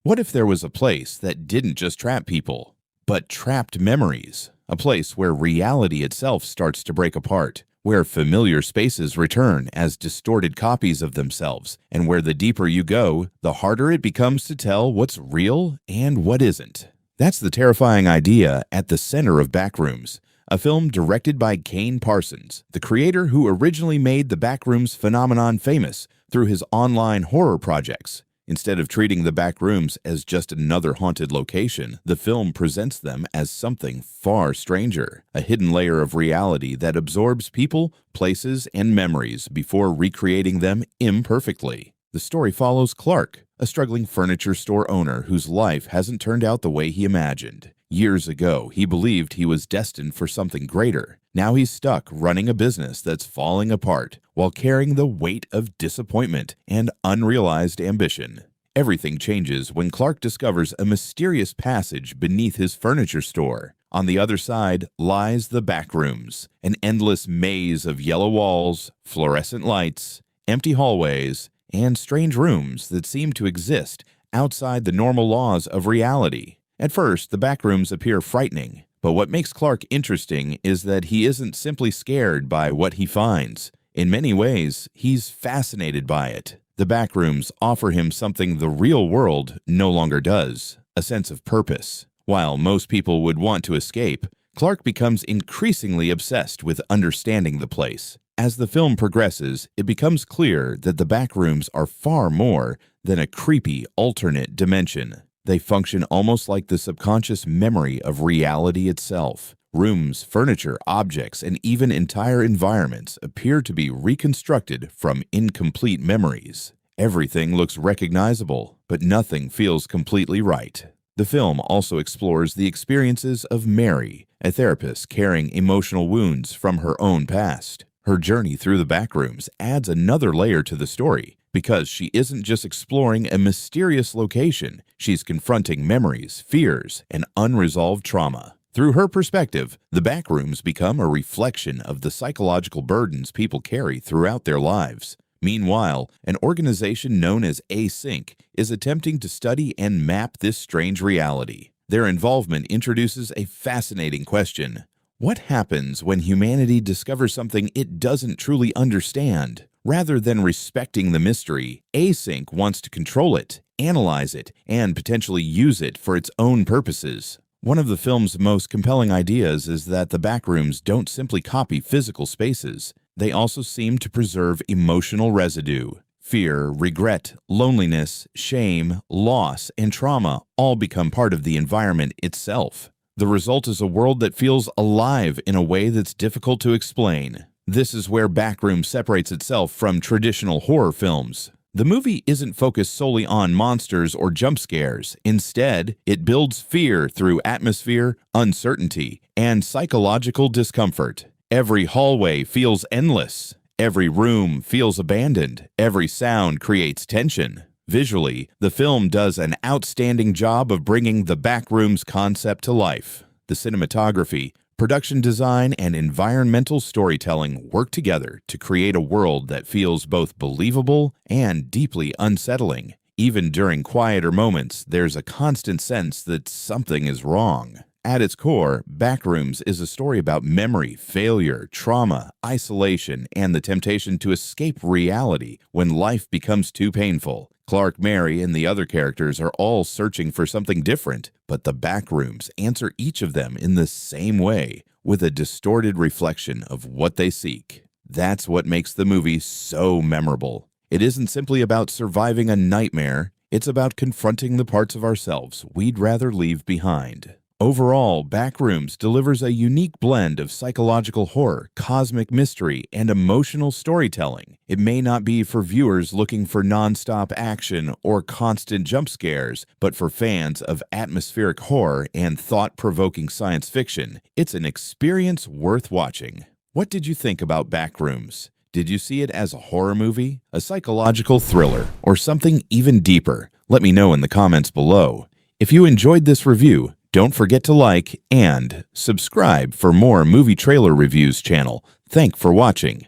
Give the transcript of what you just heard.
What if there was a place that didn't just trap people, but trapped memories? A place where reality itself starts to break apart, where familiar spaces return as distorted copies of themselves, and where the deeper you go, the harder it becomes to tell what's real and what isn't. That's the terrifying idea at the center of Backrooms, a film directed by Kane Parsons, the creator who originally made the Backrooms phenomenon famous through his online horror projects. Instead of treating the Backrooms as just another haunted location, the film presents them as something far stranger, a hidden layer of reality that absorbs people, places, and memories before recreating them imperfectly. The story follows Clark, a struggling furniture store owner whose life hasn't turned out the way he imagined. Years ago, he believed he was destined for something greater. Now he's stuck running a business that's falling apart while carrying the weight of disappointment and unrealized ambition. Everything changes when Clark discovers a mysterious passage beneath his furniture store. On the other side lies the Backrooms, an endless maze of yellow walls, fluorescent lights, empty hallways, and strange rooms that seem to exist outside the normal laws of reality. At first, the Backrooms appear frightening, but what makes Clark interesting is that he isn't simply scared by what he finds. In many ways, he's fascinated by it. The Backrooms offer him something the real world no longer does, a sense of purpose. While most people would want to escape, Clark becomes increasingly obsessed with understanding the place. As the film progresses, it becomes clear that the Backrooms are far more than a creepy alternate dimension. They function almost like the subconscious memory of reality itself. Rooms, furniture, objects, and even entire environments appear to be reconstructed from incomplete memories. Everything looks recognizable, but nothing feels completely right. The film also explores the experiences of Mary, a therapist carrying emotional wounds from her own past. Her journey through the Backrooms adds another layer to the story, because she isn't just exploring a mysterious location, she's confronting memories, fears, and unresolved trauma. Through her perspective, the Backrooms become a reflection of the psychological burdens people carry throughout their lives. Meanwhile, an organization known as Async is attempting to study and map this strange reality. Their involvement introduces a fascinating question. What happens when humanity discovers something it doesn't truly understand? Rather than respecting the mystery, Async wants to control it, analyze it, and potentially use it for its own purposes. One of the film's most compelling ideas is that the Backrooms don't simply copy physical spaces. They also seem to preserve emotional residue. Fear, regret, loneliness, shame, loss, and trauma all become part of the environment itself. The result is a world that feels alive in a way that's difficult to explain. This is where Backrooms separates itself from traditional horror films. The movie isn't focused solely on monsters or jump scares. Instead, it builds fear through atmosphere, uncertainty, and psychological discomfort. Every hallway feels endless. Every room feels abandoned. Every sound creates tension. Visually, the film does an outstanding job of bringing the Backrooms concept to life. The cinematography, production design, and environmental storytelling work together to create a world that feels both believable and deeply unsettling. Even during quieter moments, there's a constant sense that something is wrong. At its core, Backrooms is a story about memory, failure, trauma, isolation, and the temptation to escape reality when life becomes too painful. Clark, Mary, and the other characters are all searching for something different, but the Backrooms answer each of them in the same way, with a distorted reflection of what they seek. That's what makes the movie so memorable. It isn't simply about surviving a nightmare, it's about confronting the parts of ourselves we'd rather leave behind. Overall, Backrooms delivers a unique blend of psychological horror, cosmic mystery, and emotional storytelling. It may not be for viewers looking for non-stop action or constant jump scares, but for fans of atmospheric horror and thought-provoking science fiction, it's an experience worth watching. What did you think about Backrooms? Did you see it as a horror movie, a psychological thriller, or something even deeper? Let me know in the comments below. If you enjoyed this review, don't forget to like and subscribe for more movie trailer reviews channel. Thanks for watching.